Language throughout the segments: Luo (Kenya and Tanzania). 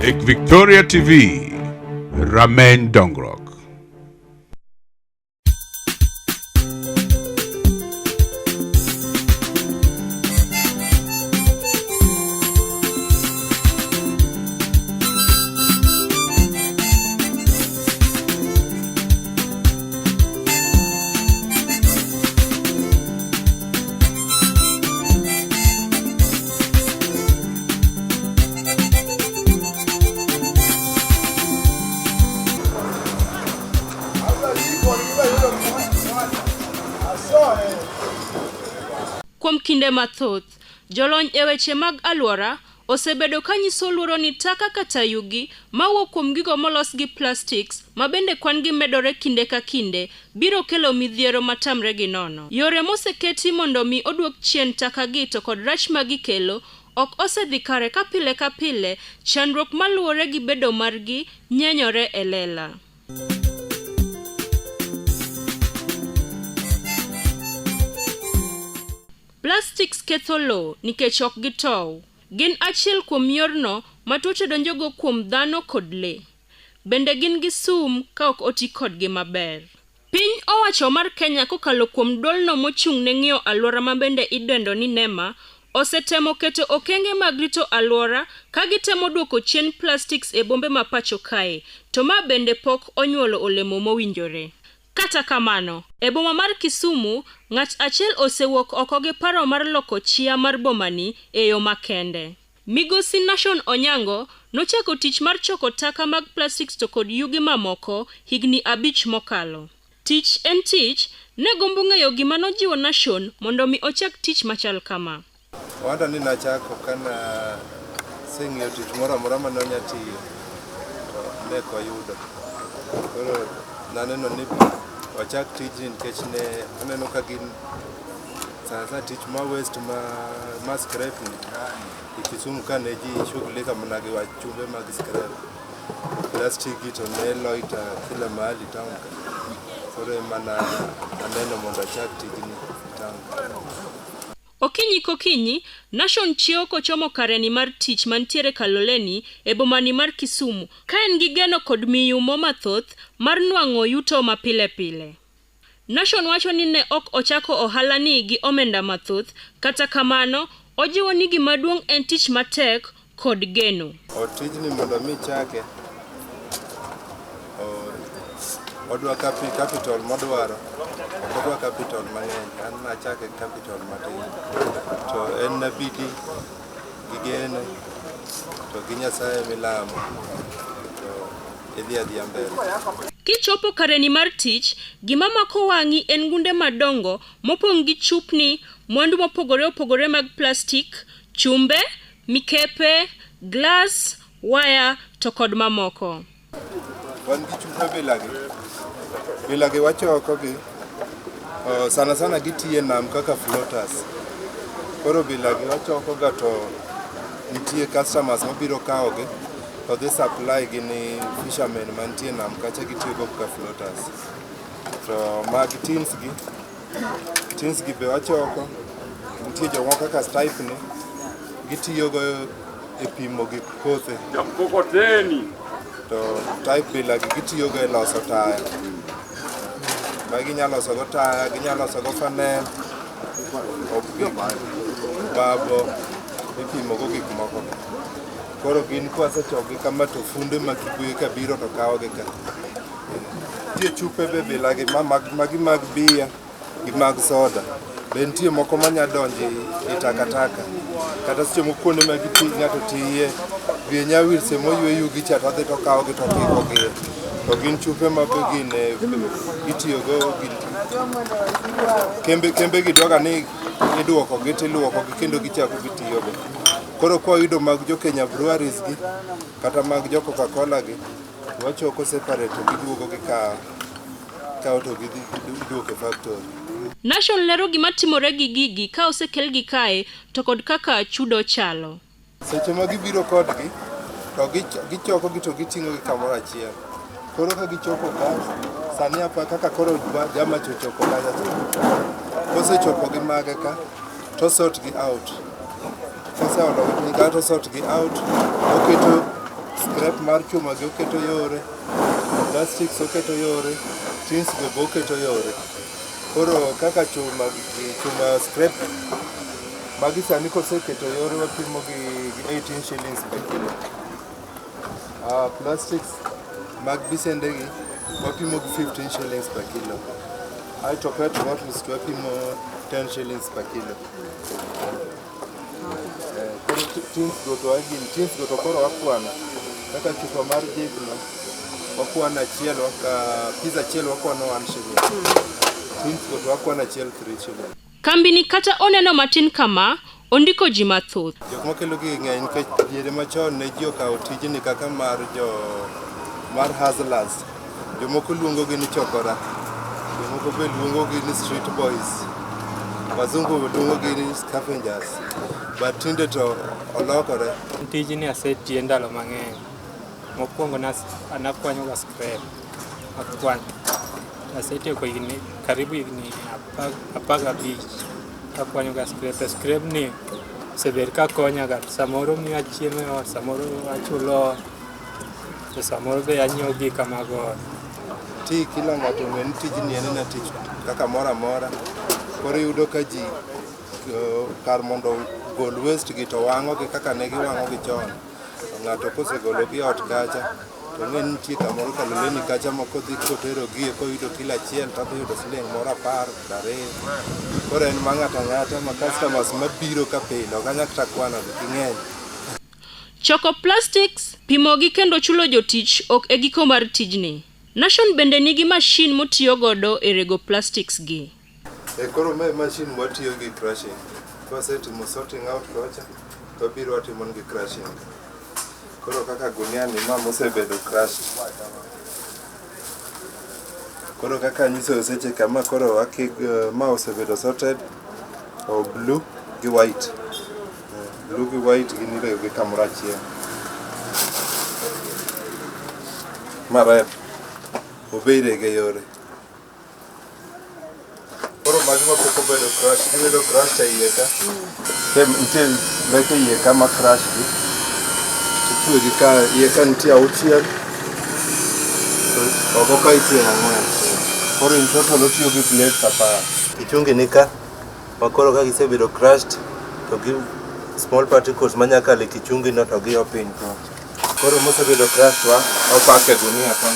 Lake Victoria TV, Ramen Dongrok. Kuom kinde mathoth, jolony e weche mag alwora osebedo ka nyiso luoro ni taka kata yugi mawuok kuom gigo molos gi plastics ma bende kwan gi medore kinde ka kinde biro kelo midhiero matamre gi nono. Yore moseketi mondo mi oduok chien taka gi to kod rach ma gikelo ok osedhi kare ka pile chandruok maluwore gi bedo margi nyenyore e lela. Plastics ketho lowo nikech ok gitow. Gin achiel kuom yorno ma tuoche donjogo kuom dhano kod le. Bende gin gi sum ka ok oti kodgi maber. Piny owacho mar Kenya kokalo kuom duolno mochung' ne ng'iyo alwora ma bende idendo ni NEMA osetemo keto okenge mag rito alwora ka gitemo duoko chien plastics e bombe ma pacho kae, to ma bende pok onyuolo olemo mowinjore. Kata kamano, e boma mar Kisumu, ng'at achiel osewuok oko gi paro mar loko chia mar bomani e yo makende. Migosi Nation Onyango nochako tich mar choko taka mag plastics to kod yugi mamoko higni 5 mokalo. Tich en Tich ne gombo ng'eyo gima nojiwo Nation mondo mi ochak tich machal kama. Wanda ni nachako kana seng'eyo tich moro amora ma nonya tiyo to ne koyudo. Koro naneno ni wachak tijni nikech ne aneno ka gin sasa tich ma waste ma scrap ni Kisumu ka ne ji shughulika mana gi wachumbe mag scrap plastic to ne loita kila mahali town ka. Koro mana aneno mondo achak tijni town. Okinyi kokinyi, Nation chiewo kochomo kareni mar tich mantiere Kaloleni e bomani mar Kisumu, ka en gi geno kod miyumo mathoth mar nwang'o yuto ma pile. Nation wacho ni ne ok ochako ohala ni gi omenda mathoth, kata kamano, ojiwo ni gima duong' en tich matek kod geno. Tijni mondo mi chake, odwa capital modwaro. Odwa capital mang'eny, an nachake capital matin. To en nabidi gi geno to gi Nyasaye milamo to idhi adhiya mbele. Kichopo kareni mar tich, gima mako wang'i en gunde madongo mopong' gi chupni, mwandu mopogore opogore mag plastik, chumbe, mikepe, glass, waya to kod mamoko. Wan gi chumbe bilagi wachoko gi. Sana gitiye nam kaka floaters. Koro bilagi wachoko ga to nitie customers mabiro kawo gi to they supply gi ni fishermen mantie nam kacha gitiyo go kaka floaters. To mag tins gi be wachoko. Nitie jomoko kaka stipe ni gitiyo go e pimo gi kothe. To type bilagi gitiyo go e loso taya. Ginyalo loso go taya, ginyalo loso go funnel, babo, ipimo go gik moko. Koro gin kwasechokogi kama to funde makikuye ka biro to kawo gi ka. Tie chupe be bilagi magi mag bia gi mag soda. Be nitie moko manya donje e takataka. Kata seche moko kuonde ma ng'ato tiye, be nyawir se moywe yugi cha to dhi to kawo gi to kiko gi. To gin chupe ma be gin gitiyo go kembe gidwaga ni iduoko gi tiluoko gi kendo gichako gitiyo go. Koro kwa yudo mag jo Kenya breweries gi kata mag jo Coca-Cola gi wachoko separate to giduogo gi ka to giduoko factory. Nation lero gima timore gi gigi ka osekel gi kae to kod kaka chudo chalo. Seche ma gibiro kodgi to gichoko gi to giting'o gi kamoro achiel. Koro ka gichopo ka sani apa kaka koro jama chopo ka kosechopo gi mage ka to sort gi out. Kose olo ni ga to sort gi out oketo scrap mar chuma gi oketo yore, plastics oketo yore, tins be oketo yore. Koro kaka chuma scrap magi sani koseketo yore wapimo gi 18 shillings per kilo. Plastics mag bisende gi wapimo gi 15 shillings per kilo. Aito pet bottles wapimo 10 shillings per kilo. Tins go to koro wakwano kaka chupa mar jigno wakwano achiel pizza achiel wakwano 1 shilling. Tins go to wakwano achiel 3 shilling. Kambini kata oneno matin kama ondiko ji mathoth. Jok makelo gi ng'eny nikech diere machon ne ji okawo tijni kaka mar hustlers. Jomoko luongo gi ni chokora. Jomoko be luongo gi ni street boys. Wazungu luongo gi ni scavengers. But tinde to olokore. Tijni asetiye ndalo mang'eny. Mokwongo anakwanyo ga scrap. Akwanyo. Asetiyo ko karibu higni 15. Akwanyo ga scrap. Scrap ni seber ka konya ga samoro mi achiemo, samoro achulo, samoro be anyiewo gik kamago. Kila ng'ato ng'en tijni en na tich kaka mora mora. Koro yudo ka ji kar mondo gol waste gi to wang'o gi kaka ne giwang'o gi chon. Ng'ato kosegolo gi ot kacha to ng'en nitie kamoro kaloleni kacha moko dhi kotero gi koyudo kila achiel to yudo siling moro 10, 20. Koro en ma ng'ato ang'ata ma customers mabiro ka pile ok anyal kata kwano gi ng'eny. Choko plastics, pimo gi kendo chulo jotich ok e giko mar tijni. Nation bende nigi mashin motiyo godo e rego plastics gi. Koro mashin watiyo gi crushing. Kosetimo sorting out kocha to biro watimo gi crushing. Koro kaka gunia ni ma mosebedo crushed. Koro kaka nyiso seche kama koro ma osebedo sorted o blue gi white. Blue gi white gin irego gi kamoro achiel. Marep obeire ge yore. Koro magi ma pok obedo crush, gibedo crush ta iye ka. Nitie leke iye ka ma crush gi. Tichwe gi ka iye ka nitie auchiel. Oko ka itie ang'wen. Koro in total otiyo gi blades 10. Kichungi ni ka. Makoro ka gisebedo crushed to gi small particles manyakale kichungi no to gi opiny ko. Koro mosebedo crushed wa opake gunia ka.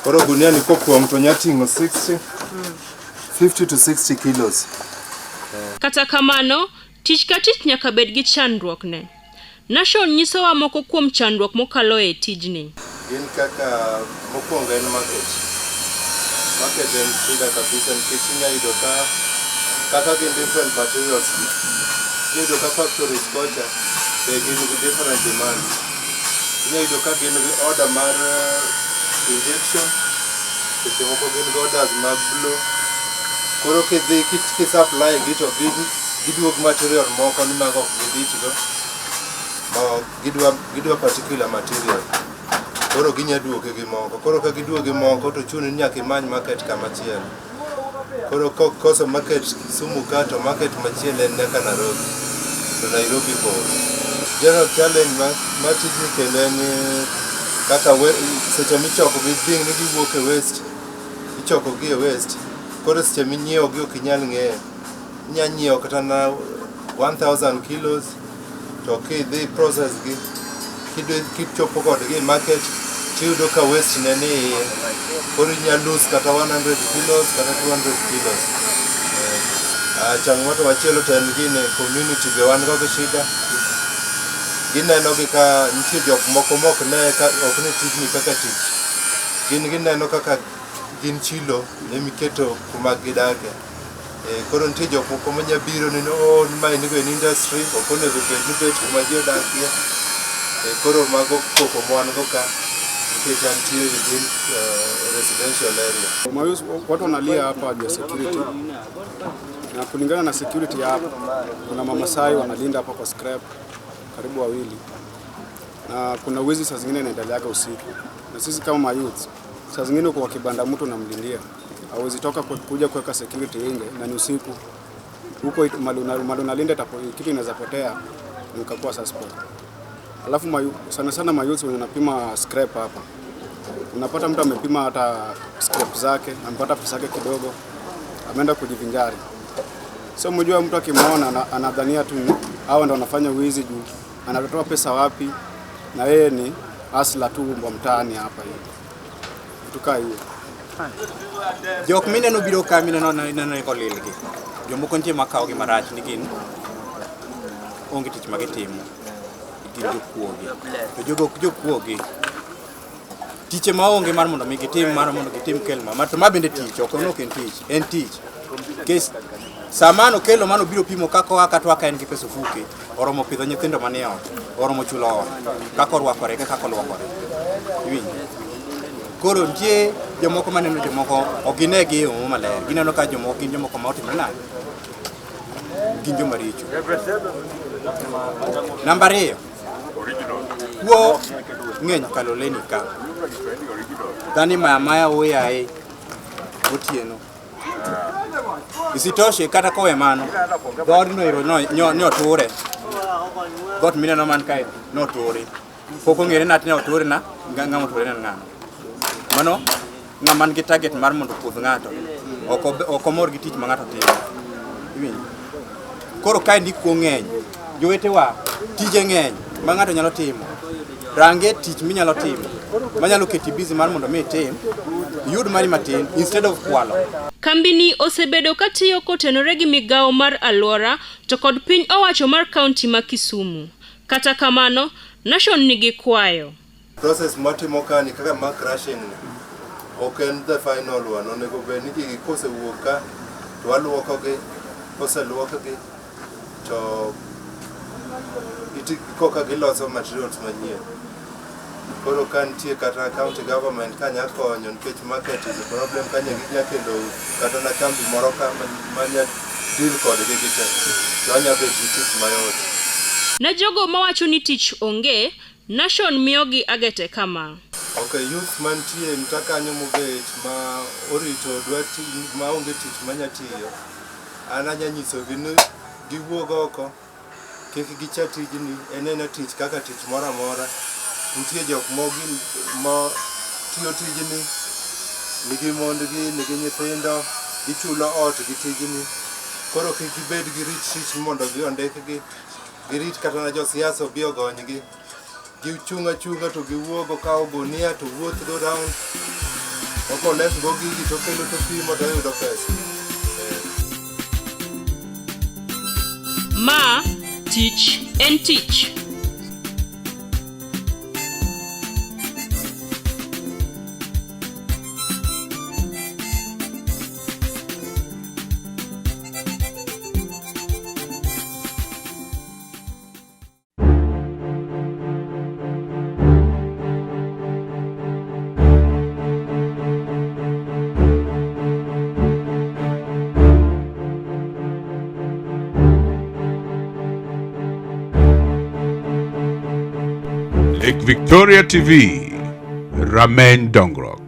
Koro gunia ni kokwong to nyating'o 50 to 60 kilos. Kata kamano, tich ka tich nyaka bed gi chandruok ne. Nation nyisowa moko kuom chandruok mokalo e tijni. Gin kaka mokwongo en market. Market en shida kabisa nikech inya yudo kaka gin different materials. Yudo ka factories kocha be gin gi different demands. Inya yudo ka gin gi order mar injection, seche moko gin gi orders mag blow. Koro kidhi supply gi to giduog material moko ni mago ok gidich go. Gidwa particular material. Koro ginya duoke gi moko. Koro ka giduoge moko to chuni ni nyaka imany market kamachielo. Koro koso market Kisumu ka to market machielo en nyaka Nairobi. To Nairobi bor. General challenge ma tijni kendo en kaka seche michoko gi ding ni giwuok e waste. Ichoko gi e waste. Koro seche minyiewo gi ok inyal ng'eyo. Inya nyiewo kata na 1000 kilos to kidhi process gi kichopo kodgi e market tiyudo ka waste ne ni iye. Koro inya lose kata 100 kilos kata 200 kilos. Changamoto machielo to en gine community be wan go gi shida. Gineno gi ka nitie jok moko mok ne ok ne tijni kaka tich. Gineno kaka gin chilo emiketo kuma gidake. Koro nitie jok moko manya biro ni mae ni go en industry ok onego bed ni bet kuma ji odakie. Koro mago koko mwan go ka nikech antie within residential area. Watu wanalia hapa juu ya security. Na kulingana na security hapa kuna mamasai wanalinda hapa kwa scrap karibu wawili. Na kuna wezi saa zingine inaendeleaga usiku. Na sisi kama youth saa zingine kwa kibanda mtu namlindia hawezi toka kuja kuweka security nje na ni usiku. Huko malunalinda kitu inaweza potea na ukakuwa suspect. Alafu sana sana mayouth wanapima scrap hapa. Unapata mtu amepima hata scrap zake, amepata pesa yake kidogo, ameenda kujivinjari. So mjua mtu akimwona anadhania tu hao ndio wanafanya wizi juu anatoa pesa wapi na yeye ni asla tu mbwa mtaani hapa hivi. Tukaa hiyo. Jok mine no biro ka mine no ko lilgi. Jomoko nitie makao gi marach ni gin onge tich magitimo. Gin jokuoge. To jokuoge tiche maonge mar mondo mi gitim mondo gitim kelma. To ma bende tich, ok ono ken tich. En tich. Kes samano kelo mano biro pimo kako aka to aka en gi pesa fuke. Oromo pidho nyithindo manie ot. Oromo chulo ot. Kako rwakore kako luokore. Iwinjo. Koro nitie jomoko maneno jomoko oginegi yo maler. Gineno ka jomoko gin jomoko ma otimre nade. Gin joma richo. Namba 2. Wo ng'eny kaloleni ka. Dhani maya oyae otieno. Isitoshe kata kowe mano. God no iro no oture. God mineno man kae no oture. Pok ong'ere nati ne oture na ng'ama oture na ng'ano. Mano ng'ama nigi target mar mondo puodh ng'ato. Ok omor gi tich ma ng'ato timo. Iwinjo. Koro kae ndiko ng'eny. Jowetewa tije ng'eny ma ng'ato nyalo timo. Range tich minyalo timo. Manyalo keti busy mar mondo mi tim. Yud mari matin instead of kwalo. Kambini osebedo katiyo kotenore gi migawo mar alwora to kod piny owacho mar kaunti ma Kisumu. Kata kamano, Nation nigi kwayo. Process matimo kani kaka mark crushing oken the final one. Onego bed ni kose wuok ka to waluokogi, kose luokogi to koka giloso materials manyien. Koro kantie kata county government kanya konyo nikech market is a problem kanya ginyakelo kata na kambi moro ka manya deal kod gigite. Kanya bet tich mayot. Na jogo mawacho ni tich onge, Nation miyogi agete kama. Okay, youth mantie mtakanyo mobet ma orito dwati ma onge tich manya tiyo. Ananya nyiso gini giwuog oko. Kik gicha tijni enena tich kaka tich mora mora. Nitie jok mogin ma tiyo tijni nigi mondgi, nigi nyithindo, gichulo ot gi tijni. Koro kik gibed gi rich tich mondo giondekgi. Girit kata na jo siasa obi ogonygi. Gichunga to giwuogo kao gunia to wuoth go round. Oko les go gigi to kelo to pimo to yudo pesa. Ma Tich en Tich. Lake Victoria TV, Ramen Dongrok.